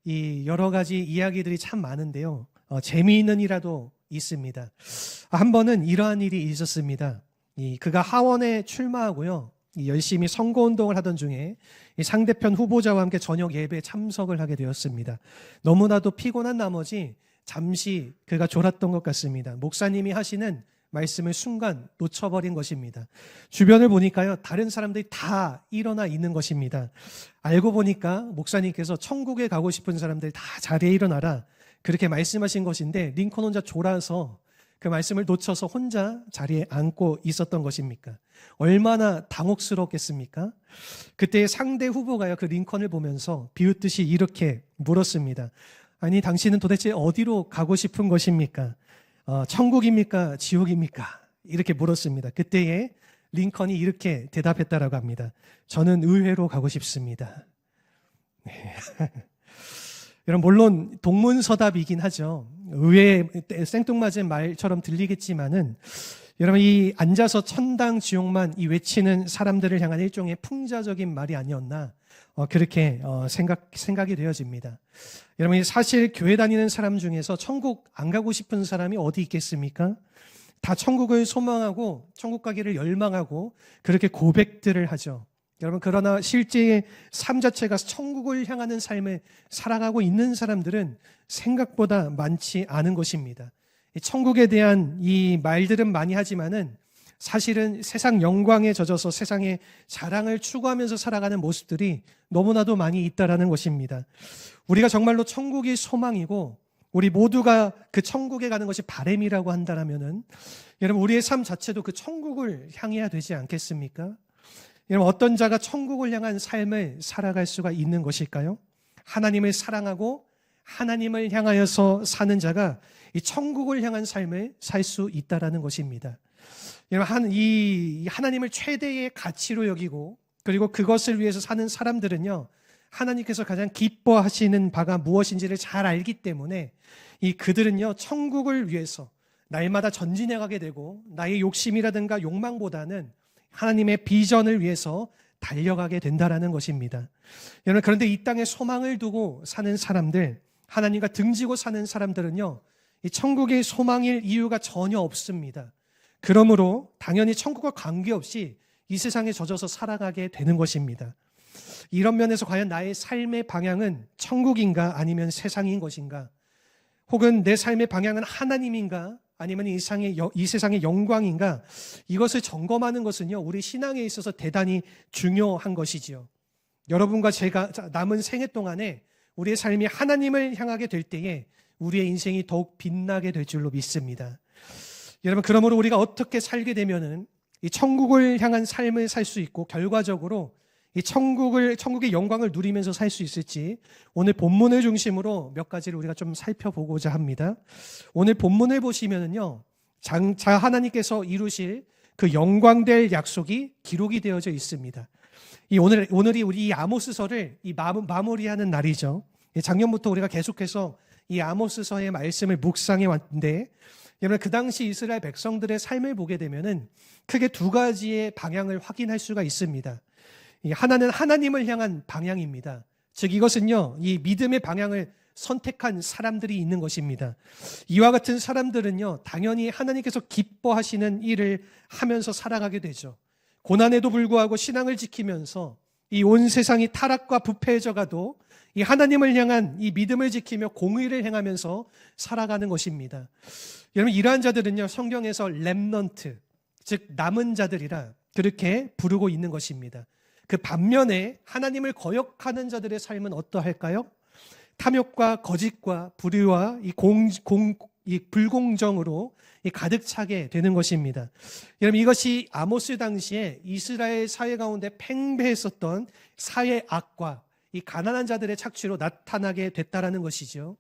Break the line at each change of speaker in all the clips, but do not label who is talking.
이 여러 가지 이야기들이 참 많은데요. 재미있는 일화도 있습니다. 한 번은 이러한 일이 있었습니다. 그가 하원에 출마하고요. 열심히 선거운동을 하던 중에 이 상대편 후보자와 함께 저녁 예배에 참석을 하게 되었습니다. 너무나도 피곤한 나머지 잠시 그가 졸았던 것 같습니다. 목사님이 하시는 말씀을 순간 놓쳐버린 것입니다. 주변을 보니까요, 다른 사람들이 다 일어나 있는 것입니다. 알고 보니까 목사님께서 천국에 가고 싶은 사람들 다 자리에 일어나라, 그렇게 말씀하신 것인데 링컨 혼자 졸아서 그 말씀을 놓쳐서 혼자 자리에 앉고 있었던 것입니까? 얼마나 당혹스럽겠습니까? 그때 상대 후보가요, 그 링컨을 보면서 비웃듯이 이렇게 물었습니다. 아니, 당신은 도대체 어디로 가고 싶은 것입니까? 천국입니까? 지옥입니까? 이렇게 물었습니다. 그때에 링컨이 이렇게 대답했다라고 합니다. 저는 의회로 가고 싶습니다. 네. 여러분, 물론 동문서답이긴 하죠. 의회 생뚱맞은 말처럼 들리겠지만은, 여러분, 이 앉아서 천당 지옥만 이 외치는 사람들을 향한 일종의 풍자적인 말이 아니었나, 그렇게 생각이 되어집니다. 여러분, 사실 교회 다니는 사람 중에서 천국 안 가고 싶은 사람이 어디 있겠습니까? 다 천국을 소망하고 천국 가기를 열망하고 그렇게 고백들을 하죠. 여러분, 그러나 실제의 삶 자체가 천국을 향하는 삶을 살아가고 있는 사람들은 생각보다 많지 않은 것입니다. 천국에 대한 이 말들은 많이 하지만은 사실은 세상 영광에 젖어서 세상의 자랑을 추구하면서 살아가는 모습들이 너무나도 많이 있다라는 것입니다. 우리가 정말로 천국이 소망이고 우리 모두가 그 천국에 가는 것이 바람이라고 한다면은, 여러분, 우리의 삶 자체도 그 천국을 향해야 되지 않겠습니까? 여러분, 어떤 자가 천국을 향한 삶을 살아갈 수가 있는 것일까요? 하나님을 사랑하고 하나님을 향하여서 사는 자가 이 천국을 향한 삶을 살 수 있다라는 것입니다. 여러분, 이 하나님을 최대의 가치로 여기고 그리고 그것을 위해서 사는 사람들은요, 하나님께서 가장 기뻐하시는 바가 무엇인지를 잘 알기 때문에 그들은요, 천국을 위해서 날마다 전진해 가게 되고 나의 욕심이라든가 욕망보다는 하나님의 비전을 위해서 달려가게 된다라는 것입니다. 여러분, 그런데 이 땅에 소망을 두고 사는 사람들, 하나님과 등지고 사는 사람들은요, 이 천국의 소망일 이유가 전혀 없습니다. 그러므로 당연히 천국과 관계없이 이 세상에 젖어서 살아가게 되는 것입니다. 이런 면에서 과연 나의 삶의 방향은 천국인가 아니면 세상인 것인가? 혹은 내 삶의 방향은 하나님인가 아니면 이 세상의 영광인가? 이것을 점검하는 것은요, 우리 신앙에 있어서 대단히 중요한 것이지요. 여러분과 제가 남은 생애 동안에 우리의 삶이 하나님을 향하게 될 때에 우리의 인생이 더욱 빛나게 될 줄로 믿습니다. 여러분, 그러므로 우리가 어떻게 살게 되면은 이 천국을 향한 삶을 살 수 있고 결과적으로 이 천국의 영광을 누리면서 살 수 있을지, 오늘 본문을 중심으로 몇 가지를 우리가 좀 살펴보고자 합니다. 오늘 본문을 보시면은요, 장차 하나님께서 이루실 그 영광될 약속이 기록이 되어져 있습니다. 오늘이 우리 이 아모스서를 마무리하는 날이죠. 작년부터 우리가 계속해서 이 아모스서의 말씀을 묵상해 왔는데, 여러분, 그 당시 이스라엘 백성들의 삶을 보게 되면은 크게 두 가지의 방향을 확인할 수가 있습니다. 하나는 하나님을 향한 방향입니다. 즉, 이것은요, 이 믿음의 방향을 선택한 사람들이 있는 것입니다. 이와 같은 사람들은요, 당연히 하나님께서 기뻐하시는 일을 하면서 살아가게 되죠. 고난에도 불구하고 신앙을 지키면서 이 온 세상이 타락과 부패해져 가도 이 하나님을 향한 이 믿음을 지키며 공의를 행하면서 살아가는 것입니다. 여러분, 이러한 자들은요, 성경에서 렘넌트, 즉 남은 자들이라 그렇게 부르고 있는 것입니다. 그 반면에 하나님을 거역하는 자들의 삶은 어떠할까요? 탐욕과 거짓과 불의와 이 불공정으로 가득 차게 되는 것입니다. 여러분, 이것이 아모스 당시에 이스라엘 사회 가운데 팽배했었던 사회 악과 이 가난한 자들의 착취로 나타나게 됐다라는 것이죠.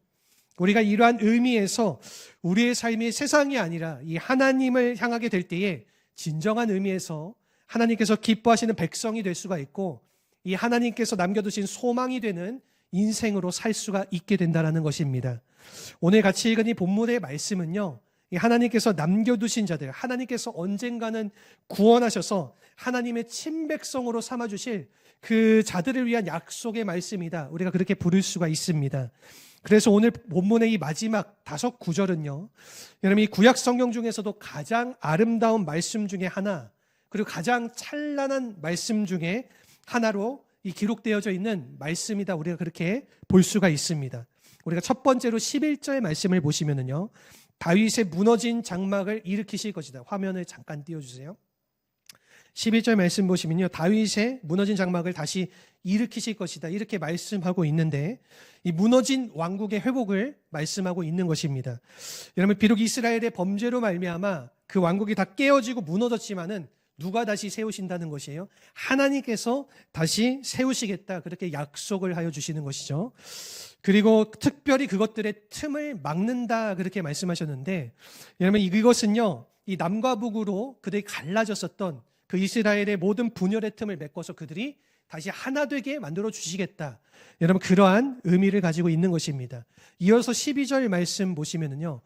우리가 이러한 의미에서 우리의 삶이 세상이 아니라 이 하나님을 향하게 될 때에 진정한 의미에서 하나님께서 기뻐하시는 백성이 될 수가 있고, 이 하나님께서 남겨두신 소망이 되는 인생으로 살 수가 있게 된다는 것입니다. 오늘 같이 읽은 이 본문의 말씀은요, 이 하나님께서 남겨두신 자들, 하나님께서 언젠가는 구원하셔서 하나님의 친백성으로 삼아주실 그 자들을 위한 약속의 말씀이다. 우리가 그렇게 부를 수가 있습니다. 그래서 오늘 본문의 이 마지막 5구절은요. 여러분 이 구약 성경 중에서도 가장 아름다운 말씀 중에 하나, 그리고 가장 찬란한 말씀 중에 하나로 이 기록되어져 있는 말씀이다. 우리가 그렇게 볼 수가 있습니다. 우리가 첫 번째로 11절의 말씀을 보시면은요. 다윗의 무너진 장막을 일으키실 것이다. 화면을 잠깐 띄워주세요. 11절 말씀 보시면요. 다윗의 무너진 장막을 다시 일으키실 것이다. 이렇게 말씀하고 있는데 이 무너진 왕국의 회복을 말씀하고 있는 것입니다. 여러분 비록 이스라엘의 범죄로 말미암아 그 왕국이 다 깨어지고 무너졌지만은 누가 다시 세우신다는 것이에요? 하나님께서 다시 세우시겠다. 그렇게 약속을 하여 주시는 것이죠. 그리고 특별히 그것들의 틈을 막는다. 그렇게 말씀하셨는데 여러분 이것은요. 이 남과 북으로 그들이 갈라졌었던 그 이스라엘의 모든 분열의 틈을 메꿔서 그들이 다시 하나 되게 만들어 주시겠다. 여러분 그러한 의미를 가지고 있는 것입니다. 이어서 12절 말씀 보시면은요.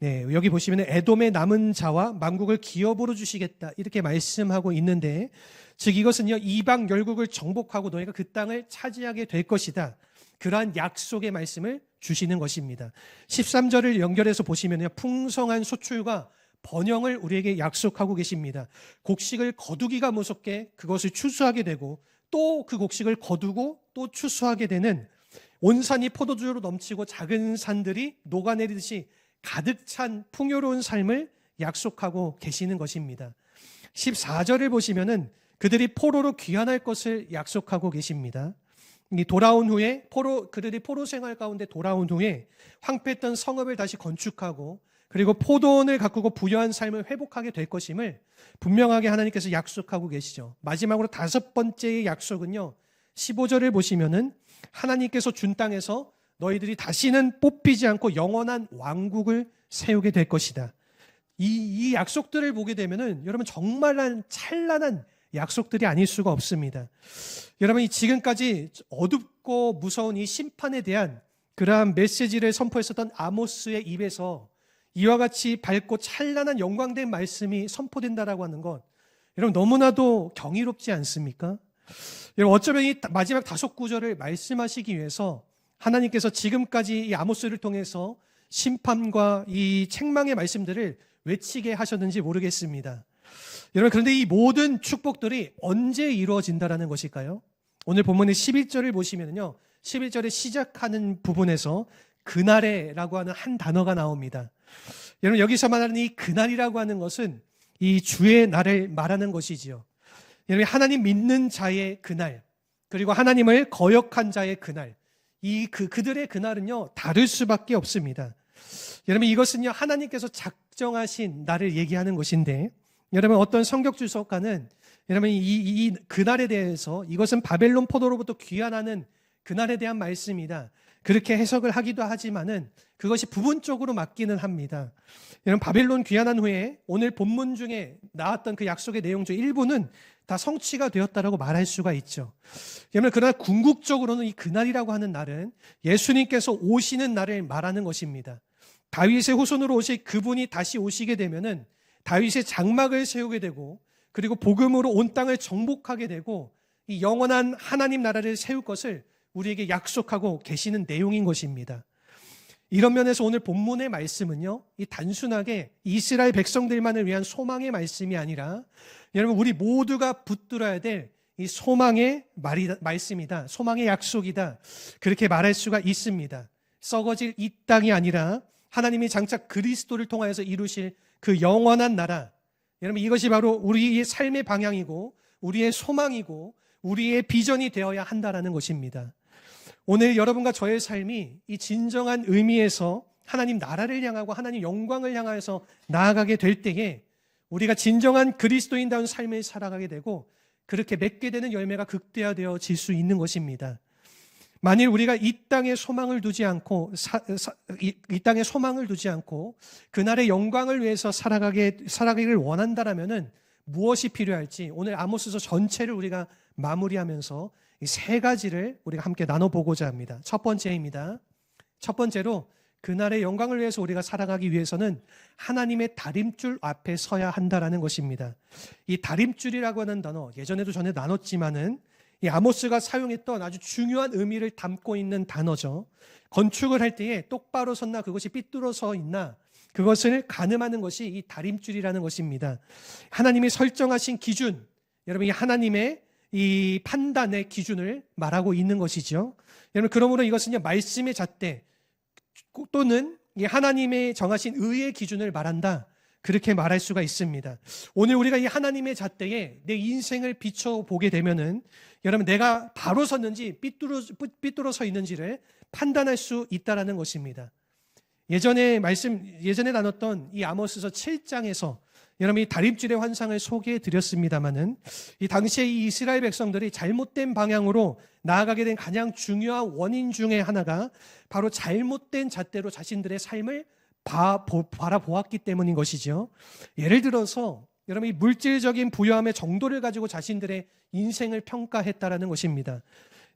네, 여기 보시면 에돔의 남은 자와 만국을 기업으로 주시겠다. 이렇게 말씀하고 있는데 즉 이것은요. 이방 열국을 정복하고 너희가 그 땅을 차지하게 될 것이다. 그러한 약속의 말씀을 주시는 것입니다. 13절을 연결해서 보시면요. 풍성한 소출과 번영을 우리에게 약속하고 계십니다. 곡식을 거두기가 무섭게 그것을 추수하게 되고 또 그 곡식을 거두고 또 추수하게 되는 온 산이 포도주로 넘치고 작은 산들이 녹아내리듯이 가득 찬 풍요로운 삶을 약속하고 계시는 것입니다. 14절을 보시면은 그들이 포로로 귀환할 것을 약속하고 계십니다. 돌아온 후에 그들이 포로 생활 가운데 돌아온 후에 황폐했던 성읍을 다시 건축하고 그리고 포도원을 가꾸고 부유한 삶을 회복하게 될 것임을 분명하게 하나님께서 약속하고 계시죠. 마지막으로 5번째의 약속은요. 15절을 보시면은 하나님께서 준 땅에서 너희들이 다시는 뽑히지 않고 영원한 왕국을 세우게 될 것이다. 이 약속들을 보게 되면은 여러분 정말 찬란한 약속들이 아닐 수가 없습니다. 여러분 지금까지 어둡고 무서운 이 심판에 대한 그러한 메시지를 선포했었던 아모스의 입에서 이와 같이 밝고 찬란한 영광된 말씀이 선포된다라고 하는 것 여러분 너무나도 경이롭지 않습니까? 여러분 어쩌면 이 마지막 5구절을 말씀하시기 위해서 하나님께서 지금까지 이 아모스를 통해서 심판과 이 책망의 말씀들을 외치게 하셨는지 모르겠습니다. 여러분 그런데 이 모든 축복들이 언제 이루어진다라는 것일까요? 오늘 본문의 11절을 보시면요. 11절에 시작하는 부분에서 그날에라고 하는 한 단어가 나옵니다. 여러분 여기서 말하는 이 그날이라고 하는 것은 이 주의 날을 말하는 것이지요. 여러분 하나님 믿는 자의 그날 그리고 하나님을 거역한 자의 그날 그들의 그날은요 다를 수밖에 없습니다. 여러분 이것은요 하나님께서 작정하신 날을 얘기하는 것인데 여러분 어떤 성경 주석가는 여러분 이 그날에 대해서 이것은 바벨론 포도로부터 귀환하는 그날에 대한 말씀이다. 그렇게 해석을 하기도 하지만은 그것이 부분적으로 맞기는 합니다. 여러분 바벨론 귀환한 후에 오늘 본문 중에 나왔던 그 약속의 내용 중 일부는 다 성취가 되었다라고 말할 수가 있죠. 여러분 그러나 궁극적으로는 이 그날이라고 하는 날은 예수님께서 오시는 날을 말하는 것입니다. 다윗의 후손으로 오실 그분이 다시 오시게 되면은 다윗의 장막을 세우게 되고 그리고 복음으로 온 땅을 정복하게 되고 이 영원한 하나님 나라를 세울 것을 우리에게 약속하고 계시는 내용인 것입니다. 이런 면에서 오늘 본문의 말씀은요, 이 단순하게 이스라엘 백성들만을 위한 소망의 말씀이 아니라 여러분 우리 모두가 붙들어야 될 이 소망의 말씀이다. 소망의 약속이다. 그렇게 말할 수가 있습니다. 썩어질 이 땅이 아니라 하나님이 장차 그리스도를 통하여서 이루실 그 영원한 나라. 여러분 이것이 바로 우리의 삶의 방향이고 우리의 소망이고 우리의 비전이 되어야 한다라는 것입니다. 오늘 여러분과 저의 삶이 이 진정한 의미에서 하나님 나라를 향하고 하나님 영광을 향하여서 나아가게 될 때에 우리가 진정한 그리스도인다운 삶을 살아가게 되고 그렇게 맺게 되는 열매가 극대화되어질 수 있는 것입니다. 만일 우리가 이 땅에 소망을 두지 않고 이 땅에 소망을 두지 않고 그날의 영광을 위해서 살아가기를 원한다라면은 무엇이 필요할지 오늘 아모스서 전체를 우리가 마무리하면서 이 3가지를 우리가 함께 나눠보고자 합니다. 첫 번째입니다. 첫 번째로 그날의 영광을 위해서 우리가 살아가기 위해서는 하나님의 다림줄 앞에 서야 한다라는 것입니다. 이 다림줄이라고 하는 단어 예전에도 전에 나눴지만은 이 아모스가 사용했던 아주 중요한 의미를 담고 있는 단어죠. 건축을 할 때에 똑바로 섰나 그것이 삐뚤어서 있나 그것을 가늠하는 것이 이 다림줄이라는 것입니다. 하나님이 설정하신 기준, 여러분 이 하나님의 이 판단의 기준을 말하고 있는 것이죠. 여러분 그러므로 이것은요 말씀의 잣대 또는 이 하나님의 정하신 의의 기준을 말한다. 그렇게 말할 수가 있습니다. 오늘 우리가 이 하나님의 잣대에 내 인생을 비춰보게 되면은 여러분 내가 바로 섰는지 삐뚤어 서 있는지를 판단할 수 있다라는 것입니다. 예전에 나눴던 이 아모스서 7장에서 여러분 이 다림줄의 환상을 소개해 드렸습니다마는 이 당시에 이 이스라엘 백성들이 잘못된 방향으로 나아가게 된 가장 중요한 원인 중에 하나가 바로 잘못된 잣대로 자신들의 삶을 바라보았기 때문인 것이죠. 예를 들어서 여러분 이 물질적인 부유함의 정도를 가지고 자신들의 인생을 평가했다라는 것입니다.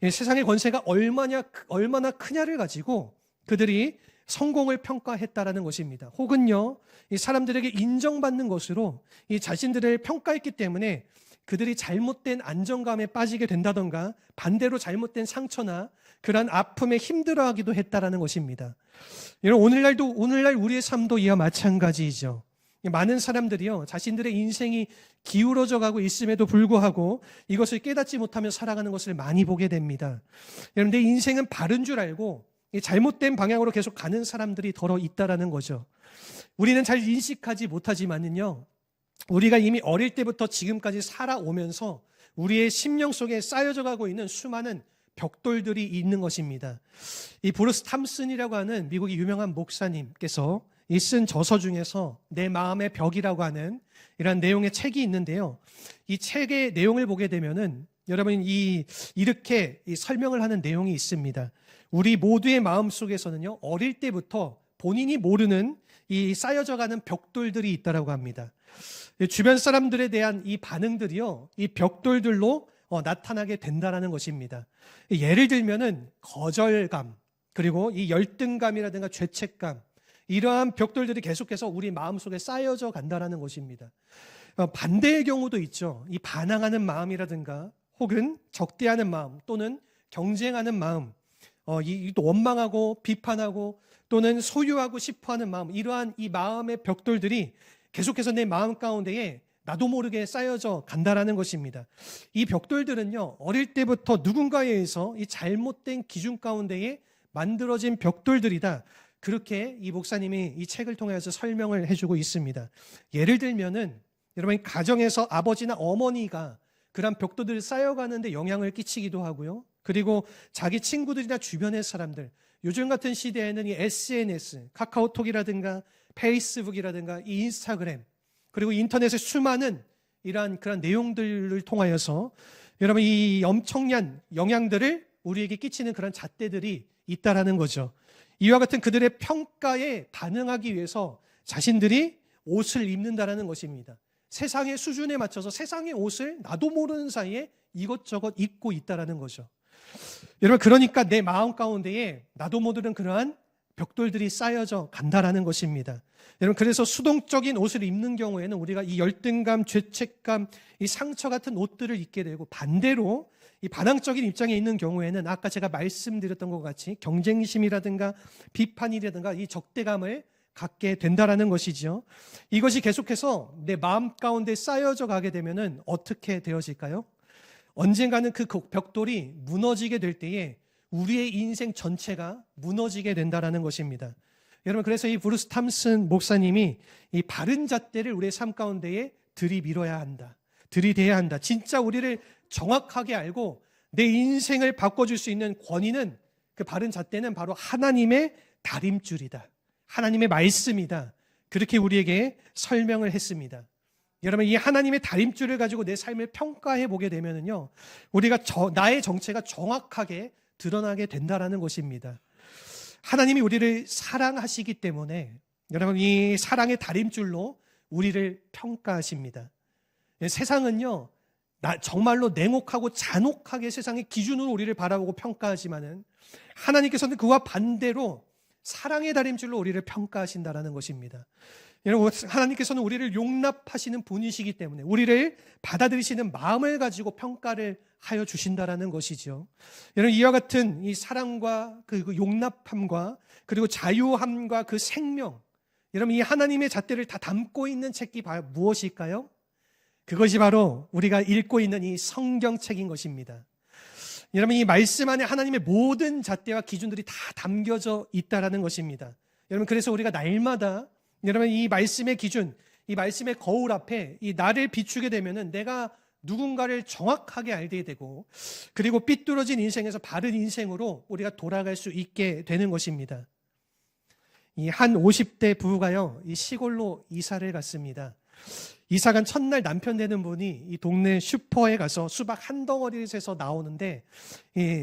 세상의 권세가 얼마나 크냐를 가지고 그들이 성공을 평가했다라는 것입니다. 혹은요, 이 사람들에게 인정받는 것으로 이 자신들을 평가했기 때문에 그들이 잘못된 안정감에 빠지게 된다던가 반대로 잘못된 상처나 그러한 아픔에 힘들어하기도 했다라는 것입니다. 오늘날 우리의 삶도 이와 마찬가지이죠. 많은 사람들이요, 자신들의 인생이 기울어져 가고 있음에도 불구하고 이것을 깨닫지 못하며 살아가는 것을 많이 보게 됩니다. 여러분, 내 인생은 바른 줄 알고 잘못된 방향으로 계속 가는 사람들이 더러 있다라는 거죠. 우리는 잘 인식하지 못하지만은요, 우리가 이미 어릴 때부터 지금까지 살아오면서 우리의 심령 속에 쌓여져 가고 있는 수많은 벽돌들이 있는 것입니다. 이 브루스 탐슨이라고 하는 미국의 유명한 목사님께서 쓴 저서 중에서 내 마음의 벽이라고 하는 이런 내용의 책이 있는데요. 이 책의 내용을 보게 되면은 여러분 이렇게 설명을 하는 내용이 있습니다. 우리 모두의 마음 속에서는요, 어릴 때부터 본인이 모르는 이 쌓여져가는 벽돌들이 있다라고 합니다. 주변 사람들에 대한 이 반응들이요, 이 벽돌들로 나타나게 된다라는 것입니다. 예를 들면은 거절감, 그리고 이 열등감이라든가 죄책감, 이러한 벽돌들이 계속해서 우리 마음속에 쌓여져 간다라는 것입니다. 반대의 경우도 있죠. 이 반항하는 마음이라든가 혹은 적대하는 마음 또는 경쟁하는 마음, 또 원망하고 비판하고 또는 소유하고 싶어하는 마음, 이러한 이 마음의 벽돌들이 계속해서 내 마음 가운데에 나도 모르게 쌓여져 간다라는 것입니다. 이 벽돌들은요, 어릴 때부터 누군가에 의해서 이 잘못된 기준 가운데에 만들어진 벽돌들이다. 그렇게 이 목사님이 이 책을 통해서 설명을 해주고 있습니다. 예를 들면은 여러분 가정에서 아버지나 어머니가 그런 벽돌들을 쌓여가는데 영향을 끼치기도 하고요. 그리고 자기 친구들이나 주변의 사람들, 요즘 같은 시대에는 이 SNS, 카카오톡이라든가 페이스북이라든가 이 인스타그램, 그리고 인터넷의 수많은 이러한 그런 내용들을 통하여서 여러분 이 엄청난 영향들을 우리에게 끼치는 그런 잣대들이 있다라는 거죠. 이와 같은 그들의 평가에 반응하기 위해서 자신들이 옷을 입는다라는 것입니다. 세상의 수준에 맞춰서 세상의 옷을 나도 모르는 사이에 이것저것 입고 있다라는 거죠. 여러분, 그러니까 내 마음 가운데에 나도 모르는 그러한 벽돌들이 쌓여져 간다라는 것입니다. 여러분, 그래서 수동적인 옷을 입는 경우에는 우리가 이 열등감, 죄책감, 이 상처 같은 옷들을 입게 되고, 반대로 이 반항적인 입장에 있는 경우에는 아까 제가 말씀드렸던 것 같이 경쟁심이라든가 비판이라든가 이 적대감을 갖게 된다라는 것이죠. 이것이 계속해서 내 마음 가운데 쌓여져 가게 되면은 어떻게 되어질까요? 언젠가는 그 벽돌이 무너지게 될 때에 우리의 인생 전체가 무너지게 된다라는 것입니다. 여러분, 그래서 이 브루스 탐슨 목사님이 이 바른 잣대를 우리의 삶 가운데에 들이밀어야 한다. 들이대야 한다. 진짜 우리를 정확하게 알고 내 인생을 바꿔줄 수 있는 권위는, 그 바른 잣대는 바로 하나님의 다림줄이다. 하나님의 말씀이다. 그렇게 우리에게 설명을 했습니다. 여러분, 이 하나님의 다림줄을 가지고 내 삶을 평가해 보게 되면은요, 우리가 나의 정체가 정확하게 드러나게 된다라는 것입니다. 하나님이 우리를 사랑하시기 때문에 여러분 이 사랑의 다림줄로 우리를 평가하십니다. 세상은요, 정말로 냉혹하고 잔혹하게 세상의 기준으로 우리를 바라보고 평가하지만은 하나님께서는 그와 반대로 사랑의 다림줄로 우리를 평가하신다라는 것입니다. 여러분, 하나님께서는 우리를 용납하시는 분이시기 때문에 우리를 받아들이시는 마음을 가지고 평가를 하여 주신다라는 것이죠. 여러분, 이와 같은 이 사랑과 그 용납함과 그리고 자유함과 그 생명, 여러분, 이 하나님의 잣대를 다 담고 있는 책이 무엇일까요? 그것이 바로 우리가 읽고 있는 이 성경책인 것입니다. 여러분, 이 말씀 안에 하나님의 모든 잣대와 기준들이 다 담겨져 있다라는 것입니다. 여러분, 그래서 우리가 날마다 여러분 이 말씀의 기준, 이 말씀의 거울 앞에 이 나를 비추게 되면은 내가 누군가를 정확하게 알게 되고, 그리고 삐뚤어진 인생에서 바른 인생으로 우리가 돌아갈 수 있게 되는 것입니다. 이 한 50대 부부가요, 이 시골로 이사를 갔습니다. 이사간 첫날 남편 되는 분이 이 동네 슈퍼에 가서 수박 한 덩어리를 사서 나오는데,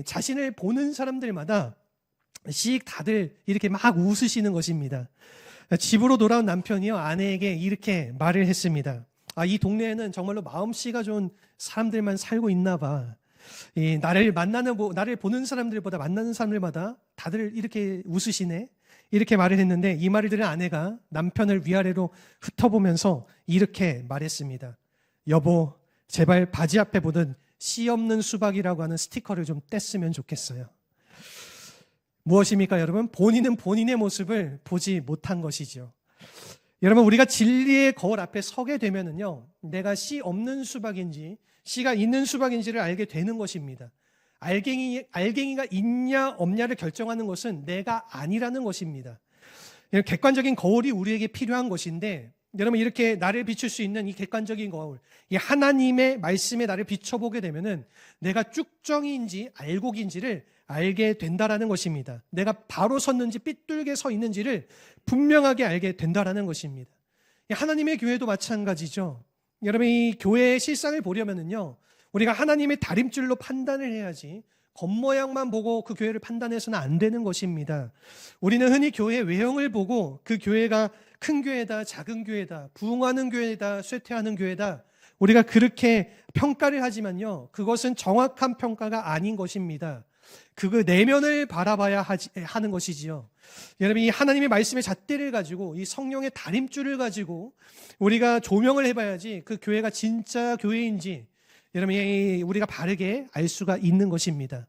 자신을 보는 사람들마다 다들 이렇게 막 웃으시는 것입니다. 집으로 돌아온 남편이요, 아내에게 이렇게 말을 했습니다. 이 동네에는 정말로 마음씨가 좋은 사람들만 살고 있나 봐. 나를 보는 사람들보다 만나는 사람들마다 다들 이렇게 웃으시네. 이렇게 말을 했는데, 이 말을 들은 아내가 남편을 위아래로 흩어보면서 이렇게 말했습니다. 여보, 제발 바지 앞에 보던 씨 없는 수박이라고 하는 스티커를 좀 뗐으면 좋겠어요. 무엇입니까, 여러분? 본인은 본인의 모습을 보지 못한 것이죠. 여러분, 우리가 진리의 거울 앞에 서게 되면은요, 내가 씨 없는 수박인지 씨가 있는 수박인지를 알게 되는 것입니다. 알갱이가 있냐 없냐를 결정하는 것은 내가 아니라는 것입니다. 객관적인 거울이 우리에게 필요한 것인데, 여러분, 이렇게 나를 비출 수 있는 이 객관적인 거울, 이 하나님의 말씀에 나를 비춰보게 되면은 내가 쭉정이인지 알곡인지를 알게 된다라는 것입니다. 내가 바로 섰는지 삐뚤게 서 있는지를 분명하게 알게 된다라는 것입니다. 하나님의 교회도 마찬가지죠. 여러분, 이 교회의 실상을 보려면은요, 우리가 하나님의 다림줄로 판단을 해야지 겉모양만 보고 그 교회를 판단해서는 안 되는 것입니다. 우리는 흔히 교회의 외형을 보고 그 교회가 큰 교회다, 작은 교회다, 부흥하는 교회다, 쇠퇴하는 교회다, 우리가 그렇게 평가를 하지만요, 그것은 정확한 평가가 아닌 것입니다. 그 내면을 바라봐야 하는 것이지요. 여러분, 이 하나님의 말씀의 잣대를 가지고, 이 성령의 다림줄을 가지고 우리가 조명을 해봐야지 그 교회가 진짜 교회인지 여러분, 우리가 바르게 알 수가 있는 것입니다.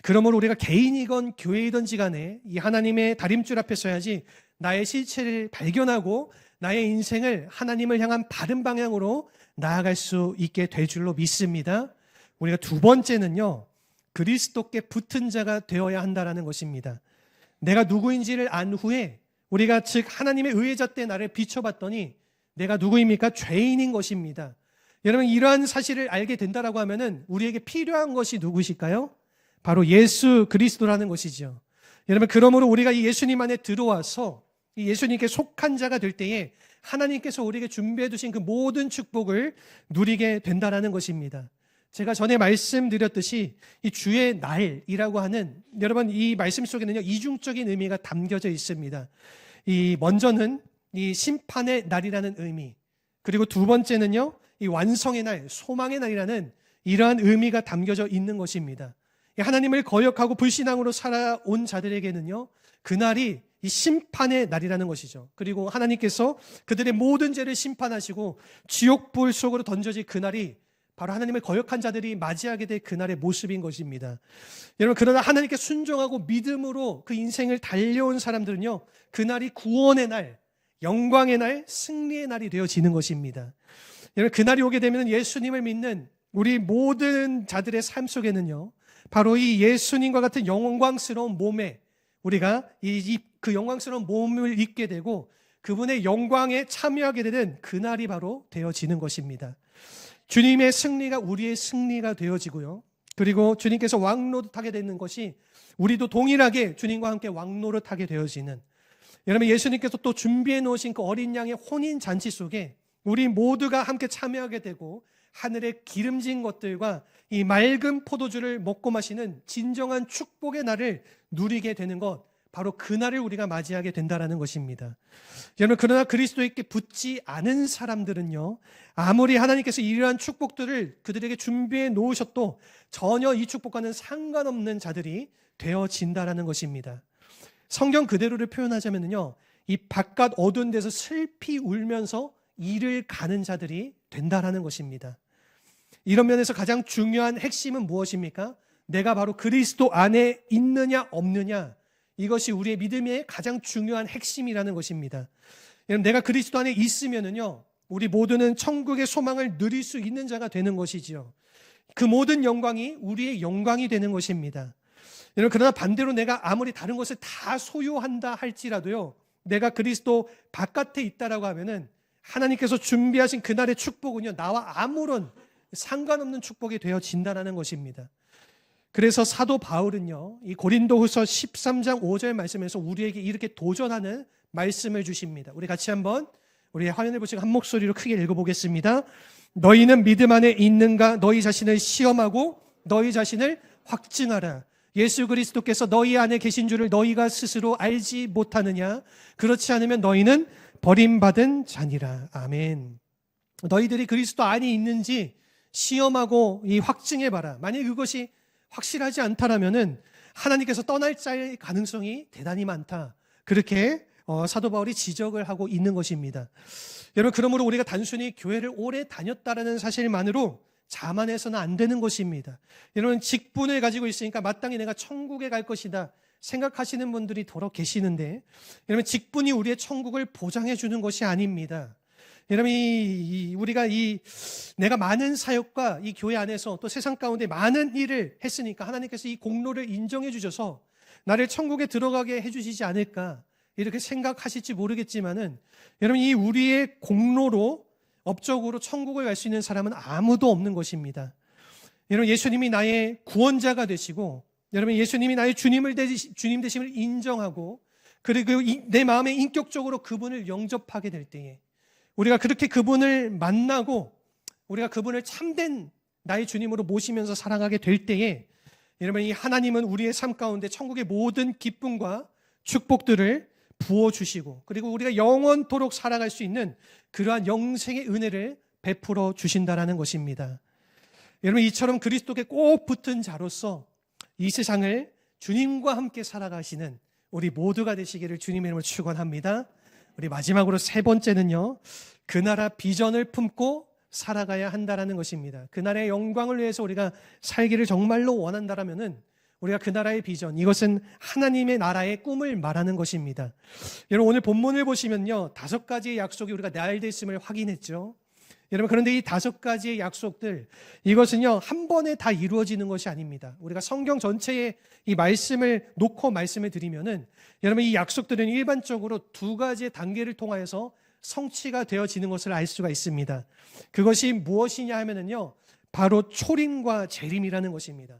그러므로 우리가 개인이건 교회이든지 간에 이 하나님의 다림줄 앞에 서야지 나의 실체를 발견하고 나의 인생을 하나님을 향한 바른 방향으로 나아갈 수 있게 될 줄로 믿습니다. 우리가 두 번째는요, 그리스도께 붙은 자가 되어야 한다는 것입니다. 내가 누구인지를 안 후에 우리가 즉 하나님의 의의 잣대에 나를 비춰봤더니 내가 누구입니까? 죄인인 것입니다. 여러분, 이러한 사실을 알게 된다라고 하면은 우리에게 필요한 것이 누구실까요? 바로 예수 그리스도라는 것이죠. 여러분, 그러므로 우리가 이 예수님 안에 들어와서 이 예수님께 속한 자가 될 때에 하나님께서 우리에게 준비해 두신 그 모든 축복을 누리게 된다라는 것입니다. 제가 전에 말씀드렸듯이 이 주의 날이라고 하는, 여러분, 이 말씀 속에는요, 이중적인 의미가 담겨져 있습니다. 먼저는 이 심판의 날이라는 의미, 그리고 두 번째는요, 이 완성의 날, 소망의 날이라는 이러한 의미가 담겨져 있는 것입니다. 하나님을 거역하고 불신앙으로 살아온 자들에게는요, 그날이 이 심판의 날이라는 것이죠. 그리고 하나님께서 그들의 모든 죄를 심판하시고 지옥불 속으로 던져질 그날이 바로 하나님을 거역한 자들이 맞이하게 될 그날의 모습인 것입니다. 여러분, 그러나 하나님께 순종하고 믿음으로 그 인생을 달려온 사람들은요, 그날이 구원의 날, 영광의 날, 승리의 날이 되어지는 것입니다. 여러분, 그날이 오게 되면 예수님을 믿는 우리 모든 자들의 삶 속에는요, 바로 이 예수님과 같은 영광스러운 몸에 우리가 그 영광스러운 몸을 입게 되고 그분의 영광에 참여하게 되는 그날이 바로 되어지는 것입니다. 주님의 승리가 우리의 승리가 되어지고요, 그리고 주님께서 왕노릇하게 되는 것이 우리도 동일하게 주님과 함께 왕노릇하게 되어지는, 여러분, 예수님께서 또 준비해 놓으신 그 어린 양의 혼인 잔치 속에 우리 모두가 함께 참여하게 되고 하늘의 기름진 것들과 이 맑은 포도주를 먹고 마시는 진정한 축복의 날을 누리게 되는 것, 바로 그날을 우리가 맞이하게 된다는 것입니다. 여러분, 그러나 그리스도에게 붙지 않은 사람들은요, 아무리 하나님께서 이러한 축복들을 그들에게 준비해 놓으셔도 전혀 이 축복과는 상관없는 자들이 되어진다는 것입니다. 성경 그대로를 표현하자면요, 이 바깥 어두운 데서 슬피 울면서 일을 가는 자들이 된다라는 것입니다. 이런 면에서 가장 중요한 핵심은 무엇입니까? 내가 바로 그리스도 안에 있느냐 없느냐, 이것이 우리의 믿음의 가장 중요한 핵심이라는 것입니다. 여러분, 내가 그리스도 안에 있으면은요, 우리 모두는 천국의 소망을 누릴 수 있는 자가 되는 것이지요. 그 모든 영광이 우리의 영광이 되는 것입니다. 여러분, 그러나 반대로 내가 아무리 다른 것을 다 소유한다 할지라도요, 내가 그리스도 바깥에 있다라고 하면은 하나님께서 준비하신 그날의 축복은요, 나와 아무런 상관없는 축복이 되어진다는 것입니다. 그래서 사도 바울은요, 이 고린도후서 13장 5절 말씀에서 우리에게 이렇게 도전하는 말씀을 주십니다. 우리 같이 한번 우리 화면을 보시고 한 목소리로 크게 읽어보겠습니다. 너희는 믿음 안에 있는가? 너희 자신을 시험하고 너희 자신을 확증하라. 예수 그리스도께서 너희 안에 계신 줄을 너희가 스스로 알지 못하느냐? 그렇지 않으면 너희는 버림받은 자니라. 아멘. 너희들이 그리스도 안에 있는지 시험하고 이 확증해봐라. 만약 그것이 확실하지 않다라면은 하나님께서 떠날 자의 가능성이 대단히 많다. 그렇게 사도 바울이 지적을 하고 있는 것입니다. 여러분, 그러므로 우리가 단순히 교회를 오래 다녔다라는 사실만으로 자만해서는 안 되는 것입니다. 여러분, 직분을 가지고 있으니까 마땅히 내가 천국에 갈 것이다 생각하시는 분들이 더러 계시는데, 여러분, 직분이 우리의 천국을 보장해 주는 것이 아닙니다. 여러분, 우리가 내가 많은 사역과 이 교회 안에서 또 세상 가운데 많은 일을 했으니까 하나님께서 이 공로를 인정해 주셔서 나를 천국에 들어가게 해 주시지 않을까, 이렇게 생각하실지 모르겠지만은, 여러분, 이 우리의 공로로 업적으로 천국을 갈 수 있는 사람은 아무도 없는 것입니다. 여러분, 예수님이 나의 구원자가 되시고, 여러분, 예수님이 나의 주님 되심을 인정하고, 그리고 내 마음에 인격적으로 그분을 영접하게 될 때에, 우리가 그렇게 그분을 만나고 우리가 그분을 참된 나의 주님으로 모시면서 사랑하게 될 때에, 여러분, 이 하나님은 우리의 삶 가운데 천국의 모든 기쁨과 축복들을 부어주시고, 그리고 우리가 영원토록 살아갈 수 있는 그러한 영생의 은혜를 베풀어 주신다라는 것입니다. 여러분, 이처럼 그리스도께 꼭 붙은 자로서 이 세상을 주님과 함께 살아가시는 우리 모두가 되시기를 주님의 이름으로 축원합니다. 우리 마지막으로 세 번째는요, 그 나라 비전을 품고 살아가야 한다라는 것입니다. 그 나라의 영광을 위해서 우리가 살기를 정말로 원한다라면은 우리가 그 나라의 비전, 이것은 하나님의 나라의 꿈을 말하는 것입니다. 여러분, 오늘 본문을 보시면요, 5가지의 약속이 우리가 나열되어 있음을 확인했죠. 여러분, 그런데 이 5가지의 약속들, 이것은요, 한 번에 다 이루어지는 것이 아닙니다. 우리가 성경 전체의 이 말씀을 놓고 말씀을 드리면은, 여러분, 이 약속들은 일반적으로 2가지의 단계를 통하여서 성취가 되어지는 것을 알 수가 있습니다. 그것이 무엇이냐 하면은요, 바로 초림과 재림이라는 것입니다.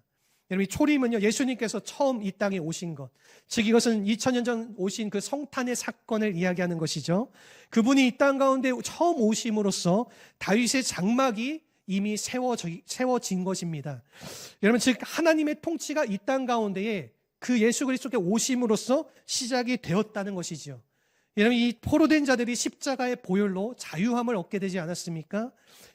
여러분, 이 초림은요, 예수님께서 처음 이 땅에 오신 것, 즉 이것은 2000년 전 오신 그 성탄의 사건을 이야기하는 것이죠. 그분이 이 땅 가운데 처음 오심으로써 다윗의 장막이 이미 세워진 것입니다. 여러분, 즉 하나님의 통치가 이 땅 가운데에 그 예수 그리스도께 오심으로써 시작이 되었다는 것이죠. 여러분, 이 포로된 자들이 십자가의 보혈로 자유함을 얻게 되지 않았습니까?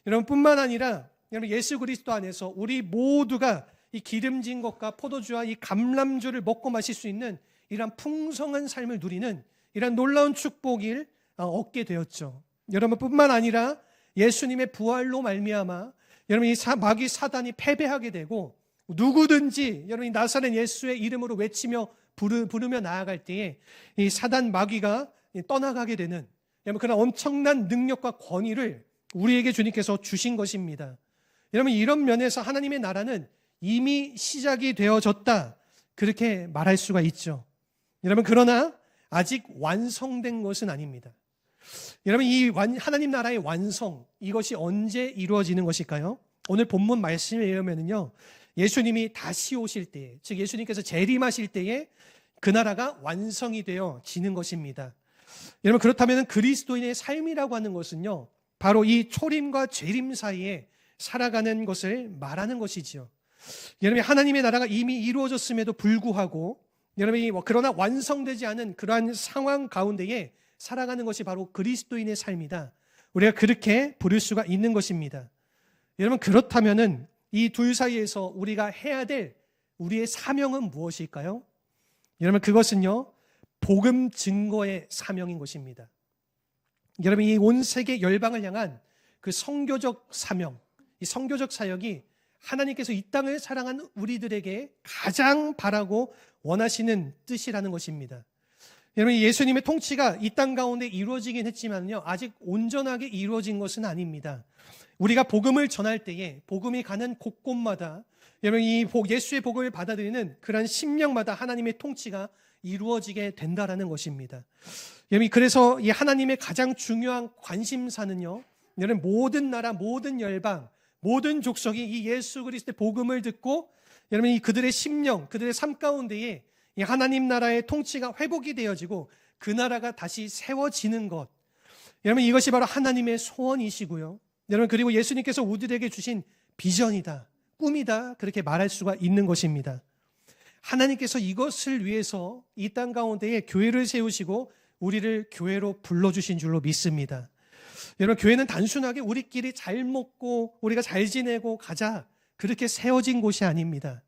여러분, 뿐만 아니라 여러분, 예수 그리스도 안에서 우리 모두가 이 기름진 것과 포도주와 이 감람주를 먹고 마실 수 있는 이러한 풍성한 삶을 누리는 이러한 놀라운 축복을 얻게 되었죠. 여러분, 뿐만 아니라 예수님의 부활로 말미암아 여러분, 이 마귀 사단이 패배하게 되고, 누구든지 여러분, 이 나사렛 예수의 이름으로 외치며 부르며 나아갈 때에 이 사단 마귀가 떠나가게 되는, 여러분, 그런 엄청난 능력과 권위를 우리에게 주님께서 주신 것입니다. 여러분, 이런 면에서 하나님의 나라는 이미 시작이 되어졌다, 그렇게 말할 수가 있죠. 여러분, 그러나 아직 완성된 것은 아닙니다. 여러분, 이 하나님 나라의 완성, 이것이 언제 이루어지는 것일까요? 오늘 본문 말씀에 의하면요, 예수님이 다시 오실 때에, 즉 예수님께서 재림하실 때에 그 나라가 완성이 되어지는 것입니다. 여러분, 그렇다면 그리스도인의 삶이라고 하는 것은요, 바로 이 초림과 재림 사이에 살아가는 것을 말하는 것이지요. 여러분, 하나님의 나라가 이미 이루어졌음에도 불구하고 여러분이 그러나 완성되지 않은 그러한 상황 가운데에 살아가는 것이 바로 그리스도인의 삶이다, 우리가 그렇게 부를 수가 있는 것입니다. 여러분, 그렇다면은 이 둘 사이에서 우리가 해야 될 우리의 사명은 무엇일까요? 여러분, 그것은요, 복음 증거의 사명인 것입니다. 여러분, 이 온 세계 열방을 향한 그 선교적 사명, 이 선교적 사역이 하나님께서 이 땅을 사랑하는 우리들에게 가장 바라고 원하시는 뜻이라는 것입니다. 여러분, 예수님의 통치가 이 땅 가운데 이루어지긴 했지만요, 아직 온전하게 이루어진 것은 아닙니다. 우리가 복음을 전할 때에 복음이 가는 곳곳마다 여러분, 이 예수의 복음을 받아들이는 그런 심령마다 하나님의 통치가 이루어지게 된다라는 것입니다. 여러분, 그래서 이 하나님의 가장 중요한 관심사는요, 여러분, 모든 나라, 모든 열방, 모든 족속이 이 예수 그리스도의 복음을 듣고 여러분, 이 그들의 심령, 그들의 삶 가운데에 이 하나님 나라의 통치가 회복이 되어지고 그 나라가 다시 세워지는 것, 여러분, 이것이 바로 하나님의 소원이시고요, 여러분, 그리고 예수님께서 우리들에게 주신 비전이다, 꿈이다, 그렇게 말할 수가 있는 것입니다. 하나님께서 이것을 위해서 이 땅 가운데에 교회를 세우시고 우리를 교회로 불러주신 줄로 믿습니다. 여러분, 교회는 단순하게 우리끼리 잘 먹고 우리가 잘 지내고 가자, 그렇게 세워진 곳이 아닙니다.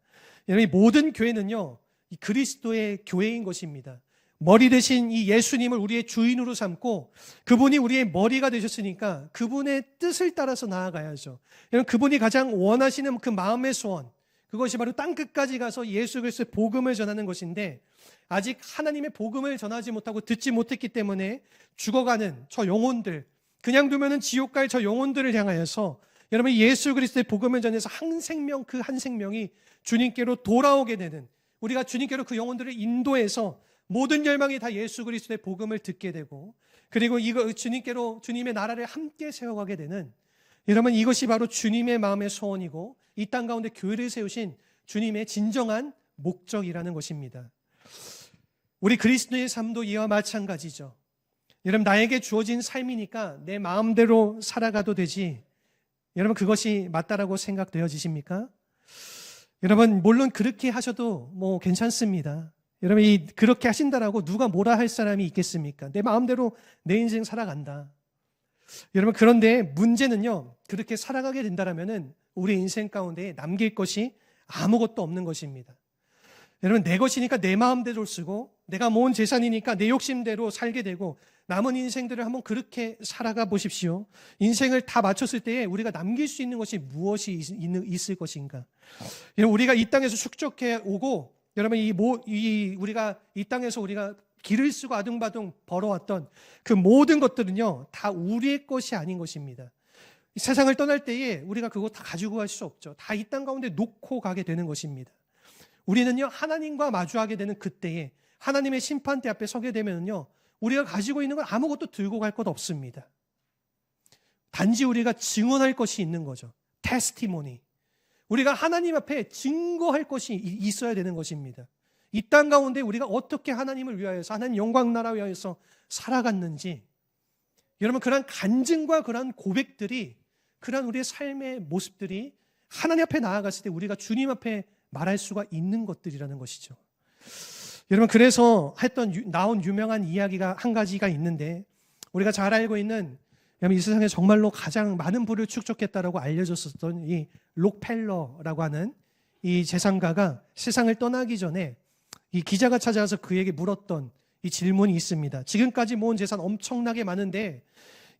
여러분, 모든 교회는요, 이 그리스도의 교회인 것입니다. 머리 대신 이 예수님을 우리의 주인으로 삼고 그분이 우리의 머리가 되셨으니까 그분의 뜻을 따라서 나아가야죠. 여러분, 그분이 가장 원하시는 그 마음의 소원, 그것이 바로 땅끝까지 가서 예수 그리스도의 복음을 전하는 것인데, 아직 하나님의 복음을 전하지 못하고 듣지 못했기 때문에 죽어가는 저 영혼들, 그냥 두면은 지옥 갈 저 영혼들을 향하여서 여러분, 예수 그리스도의 복음을 전해서 한 생명, 그 한 생명이 주님께로 돌아오게 되는, 우리가 주님께로 그 영혼들을 인도해서 모든 열방이 다 예수 그리스도의 복음을 듣게 되고, 그리고 이거 주님께로 주님의 나라를 함께 세워가게 되는, 여러분, 이것이 바로 주님의 마음의 소원이고 이 땅 가운데 교회를 세우신 주님의 진정한 목적이라는 것입니다. 우리 그리스도의 삶도 이와 마찬가지죠. 여러분, 나에게 주어진 삶이니까 내 마음대로 살아가도 되지, 여러분, 그것이 맞다라고 생각되어지십니까? 여러분, 물론 그렇게 하셔도 뭐 괜찮습니다. 여러분, 그렇게 하신다라고 누가 뭐라 할 사람이 있겠습니까? 내 마음대로 내 인생 살아간다. 여러분, 그런데 문제는요, 그렇게 살아가게 된다라면은 우리 인생 가운데 남길 것이 아무것도 없는 것입니다. 여러분, 내 것이니까 내 마음대로 쓰고 내가 모은 재산이니까 내 욕심대로 살게 되고 남은 인생들을 한번 그렇게 살아가 보십시오. 인생을 다 마쳤을 때에 우리가 남길 수 있는 것이 무엇이 있을 것인가? 우리가 이 땅에서 축적해 오고, 여러분, 우리가 이 땅에서 우리가 길을 쓰고 아둥바둥 벌어왔던 그 모든 것들은요, 다 우리의 것이 아닌 것입니다. 이 세상을 떠날 때에 우리가 그거 다 가지고 갈 수 없죠. 다 이 땅 가운데 놓고 가게 되는 것입니다. 우리는요, 하나님과 마주하게 되는 그때에 하나님의 심판대 앞에 서게 되면요, 우리가 가지고 있는 건 아무것도 들고 갈 것 없습니다. 단지 우리가 증언할 것이 있는 거죠. 테스티모니. 우리가 하나님 앞에 증거할 것이 있어야 되는 것입니다. 이 땅 가운데 우리가 어떻게 하나님을 위하여서, 하나님 영광 나라 위하여서 살아갔는지, 여러분, 그런 간증과 그런 고백들이, 그런 우리의 삶의 모습들이 하나님 앞에 나아갔을 때 우리가 주님 앞에 말할 수가 있는 것들이라는 것이죠. 여러분, 그래서 나온 유명한 이야기가 한 가지가 있는데, 우리가 잘 알고 있는, 이 세상에 정말로 가장 많은 부를 축적했다라고 알려졌었던 이 록펠러라고 하는 이 재산가가 세상을 떠나기 전에 이 기자가 찾아와서 그에게 물었던 이 질문이 있습니다. 지금까지 모은 재산 엄청나게 많은데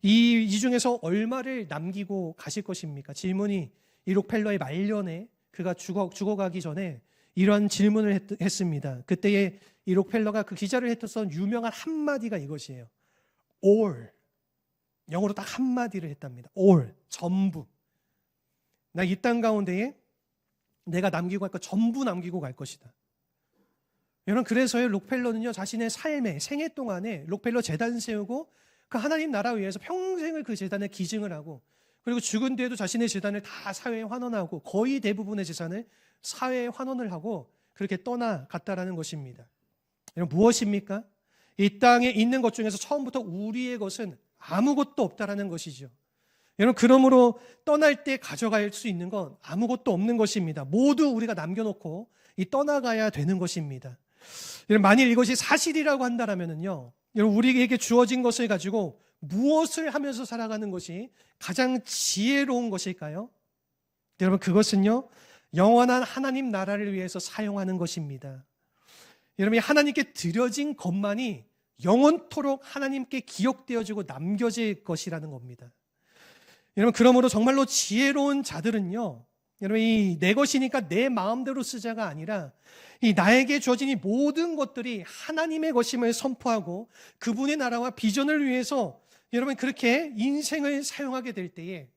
이 중에서 얼마를 남기고 가실 것입니까? 질문이 이 록펠러의 말년에 그가 죽어가기 전에 이러한 질문을 했습니다. 그때에 이 록펠러가 그 기자를 했던 유명한 한마디가 이것이에요. All. 영어로 딱 한마디를 했답니다. All. 전부. 나 이 땅 가운데에 내가 남기고 갈 것 전부 남기고 갈 것이다. 여러분, 그래서요, 록펠러는요, 자신의 삶의 생애 동안에 록펠러 재단 세우고 그 하나님 나라 위해서 평생을 그 재단에 기증을 하고, 그리고 죽은 뒤에도 자신의 재단을 다 사회에 환원하고, 거의 대부분의 재산을 사회에 환원을 하고 그렇게 떠나갔다라는 것입니다. 여러분, 무엇입니까? 이 땅에 있는 것 중에서 처음부터 우리의 것은 아무것도 없다라는 것이죠. 여러분, 그러므로 떠날 때 가져갈 수 있는 건 아무것도 없는 것입니다. 모두 우리가 남겨놓고 떠나가야 되는 것입니다. 여러분, 만일 이것이 사실이라고 한다면요, 여러분, 우리에게 주어진 것을 가지고 무엇을 하면서 살아가는 것이 가장 지혜로운 것일까요? 여러분, 그것은요, 영원한 하나님 나라를 위해서 사용하는 것입니다. 여러분이 하나님께 드려진 것만이 영원토록 하나님께 기억되어지고 남겨질 것이라는 겁니다. 여러분, 그러므로 정말로 지혜로운 자들은요, 여러분, 이 내 것이니까 내 마음대로 쓰자가 아니라 이 나에게 주어진 이 모든 것들이 하나님의 것임을 선포하고 그분의 나라와 비전을 위해서 여러분 그렇게 인생을 사용하게 될 때에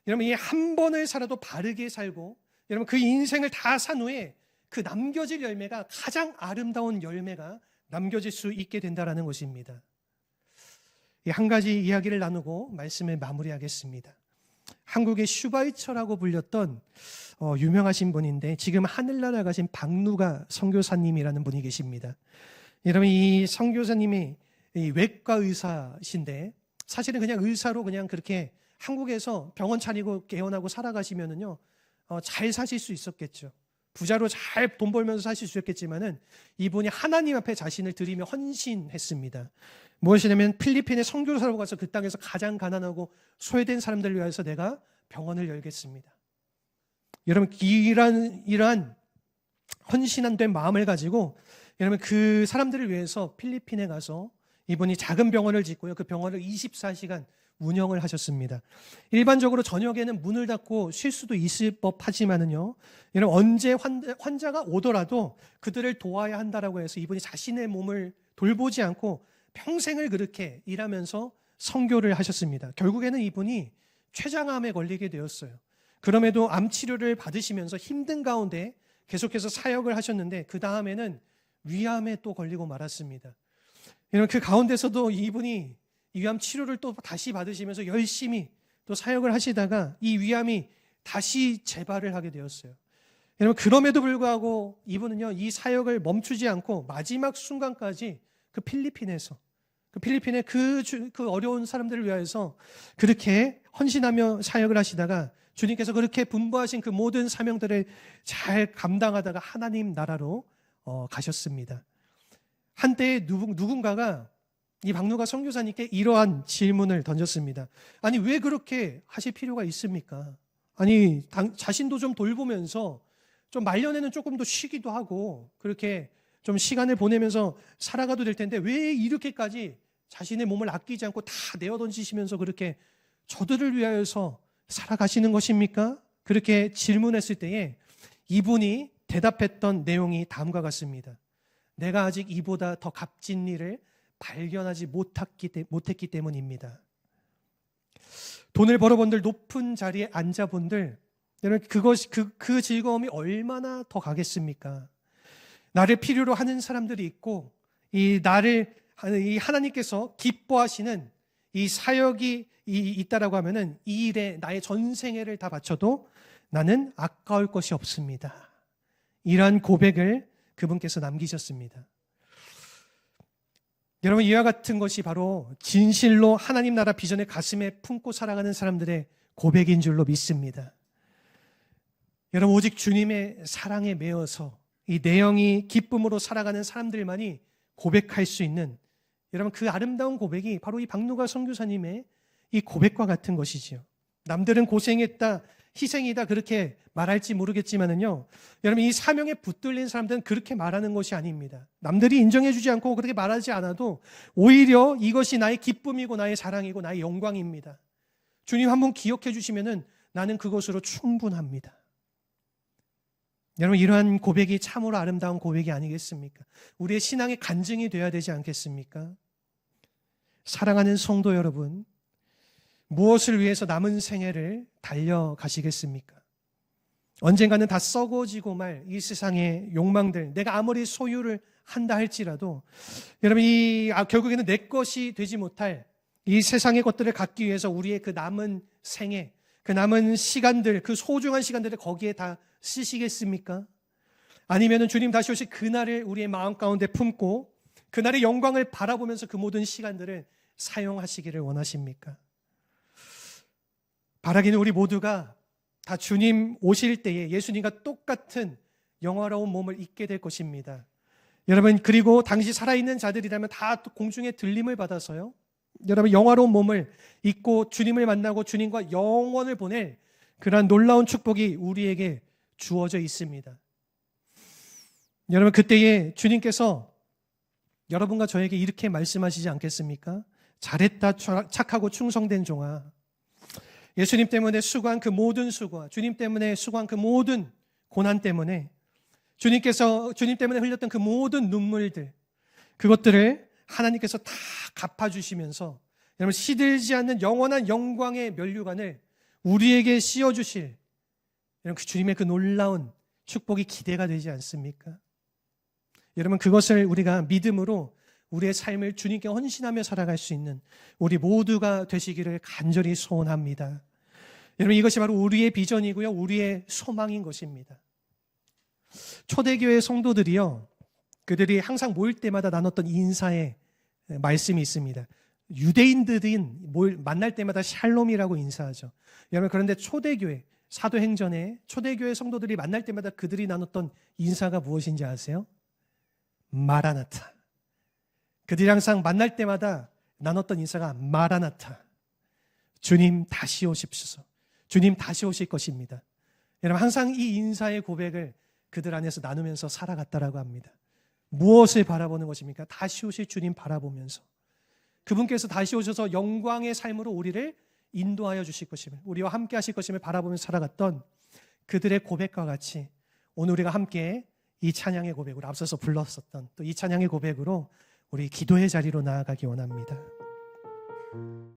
여러분 이 한 번을 살아도 바르게 살고 여러분 그 인생을 다 산 후에 그 남겨질 열매가 가장 아름다운 열매가 남겨질 수 있게 된다는 것입니다. 이 한 가지 이야기를 나누고 말씀을 마무리하겠습니다. 한국의 슈바이처라고 불렸던 유명하신 분인데 지금 하늘나라 가신 박누가 선교사님이라는 분이 계십니다. 여러분 이 선교사님이 외과 의사신데 사실은 그냥 의사로 그냥 그렇게 한국에서 병원 차리고 개원하고 살아가시면은요 잘 사실 수 있었겠죠. 부자로 잘 돈 벌면서 사실 수 있겠지만은 이분이 하나님 앞에 자신을 드리며 헌신했습니다. 무엇이냐면 필리핀에 선교사로 가서 그 땅에서 가장 가난하고 소외된 사람들을 위해서 내가 병원을 열겠습니다. 여러분 이러한 헌신한 된 마음을 가지고 여러분 그 사람들을 위해서 필리핀에 가서 이분이 작은 병원을 짓고요. 그 병원을 24시간 운영을 하셨습니다. 일반적으로 저녁에는 문을 닫고 쉴 수도 있을 법하지만은요. 여러분 언제 환자가 오더라도 그들을 도와야 한다라고 해서 이분이 자신의 몸을 돌보지 않고 평생을 그렇게 일하면서 선교를 하셨습니다. 결국에는 이분이 췌장암에 걸리게 되었어요. 그럼에도 암 치료를 받으시면서 힘든 가운데 계속해서 사역을 하셨는데 그 다음에는 위암에 또 걸리고 말았습니다. 여러분 그 가운데서도 이분이 위암 치료를 또 다시 받으시면서 열심히 또 사역을 하시다가 이 위암이 다시 재발을 하게 되었어요. 여러분 그럼에도 불구하고 이분은요 이 사역을 멈추지 않고 마지막 순간까지 그 필리핀의 그 어려운 사람들을 위해서 그렇게 헌신하며 사역을 하시다가 주님께서 그렇게 분부하신 그 모든 사명들을 잘 감당하다가 하나님 나라로 가셨습니다. 한때 누군가가 이 박누가 선교사님께 이러한 질문을 던졌습니다. 아니 왜 그렇게 하실 필요가 있습니까? 아니 자신도 좀 돌보면서 좀 말년에는 조금 더 쉬기도 하고 그렇게 좀 시간을 보내면서 살아가도 될 텐데 왜 이렇게까지 자신의 몸을 아끼지 않고 다 내어 던지시면서 그렇게 저들을 위하여서 살아가시는 것입니까? 그렇게 질문했을 때에 이분이 대답했던 내용이 다음과 같습니다. 내가 아직 이보다 더 값진 일을 발견하지 못했기 때문입니다. 돈을 벌어본들 높은 자리에 앉아본들 여러분 그 즐거움이 얼마나 더 가겠습니까? 나를 필요로 하는 사람들이 있고 이 하나님께서 기뻐하시는 이 사역이 있다라고 하면은 이 일에 나의 전생애를 다 바쳐도 나는 아까울 것이 없습니다. 이러한 고백을 그분께서 남기셨습니다. 여러분 이와 같은 것이 바로 진실로 하나님 나라 비전을 가슴에 품고 살아가는 사람들의 고백인 줄로 믿습니다. 여러분 오직 주님의 사랑에 매여서 이 내영이 기쁨으로 살아가는 사람들만이 고백할 수 있는 여러분 그 아름다운 고백이 바로 이 박누가 선교사님의 이 고백과 같은 것이지요. 남들은 고생했다, 희생이다 그렇게 말할지 모르겠지만은요. 여러분 이 사명에 붙들린 사람들은 그렇게 말하는 것이 아닙니다. 남들이 인정해주지 않고 그렇게 말하지 않아도 오히려 이것이 나의 기쁨이고 나의 자랑이고 나의 영광입니다. 주님 한번 기억해 주시면은 나는 그것으로 충분합니다. 여러분 이러한 고백이 참으로 아름다운 고백이 아니겠습니까? 우리의 신앙의 간증이 되어야 되지 않겠습니까? 사랑하는 성도 여러분, 무엇을 위해서 남은 생애를 달려가시겠습니까? 언젠가는 다 썩어지고 말 이 세상의 욕망들, 내가 아무리 소유를 한다 할지라도 여러분 결국에는 내 것이 되지 못할 이 세상의 것들을 갖기 위해서 우리의 그 남은 생애, 그 남은 시간들, 그 소중한 시간들을 거기에 다 쓰시겠습니까? 아니면은 주님 다시 오실 그날을 우리의 마음 가운데 품고 그날의 영광을 바라보면서 그 모든 시간들을 사용하시기를 원하십니까? 바라기는 우리 모두가 다 주님 오실 때에 예수님과 똑같은 영화로운 몸을 입게 될 것입니다. 여러분 그리고 당시 살아있는 자들이라면 다 공중에 들림을 받아서요. 여러분 영화로운 몸을 입고 주님을 만나고 주님과 영원을 보낼 그러한 놀라운 축복이 우리에게 주어져 있습니다. 여러분 그때에 주님께서 여러분과 저에게 이렇게 말씀하시지 않겠습니까? 잘했다 착하고 충성된 종아. 예수님 때문에 수고한 그 모든 수고와 주님 때문에 수고한 그 모든 고난 때문에 주님 때문에 흘렸던 그 모든 눈물들, 그것들을 하나님께서 다 갚아주시면서 여러분 시들지 않는 영원한 영광의 면류관을 우리에게 씌워주실 여러분 그 주님의 그 놀라운 축복이 기대가 되지 않습니까? 여러분 그것을 우리가 믿음으로 우리의 삶을 주님께 헌신하며 살아갈 수 있는 우리 모두가 되시기를 간절히 소원합니다. 여러분 이것이 바로 우리의 비전이고요, 우리의 소망인 것입니다. 초대교회 성도들이요, 그들이 항상 모일 때마다 나눴던 인사의 말씀이 있습니다. 유대인들이 만날 때마다 샬롬이라고 인사하죠. 여러분 그런데 초대교회, 사도행전에 초대교회 성도들이 만날 때마다 그들이 나눴던 인사가 무엇인지 아세요? 마라나타. 그들이 항상 만날 때마다 나눴던 인사가 마라나타. 주님 다시 오십소서. 주님 다시 오실 것입니다. 여러분 항상 이 인사의 고백을 그들 안에서 나누면서 살아갔다라고 합니다. 무엇을 바라보는 것입니까? 다시 오실 주님 바라보면서 그분께서 다시 오셔서 영광의 삶으로 우리를 인도하여 주실 것임을, 우리와 함께 하실 것임을 바라보면서 살아갔던 그들의 고백과 같이 오늘 우리가 함께 이 찬양의 고백으로 앞서서 불렀었던 또 이 찬양의 고백으로 우리 기도의 자리로 나아가기 원합니다.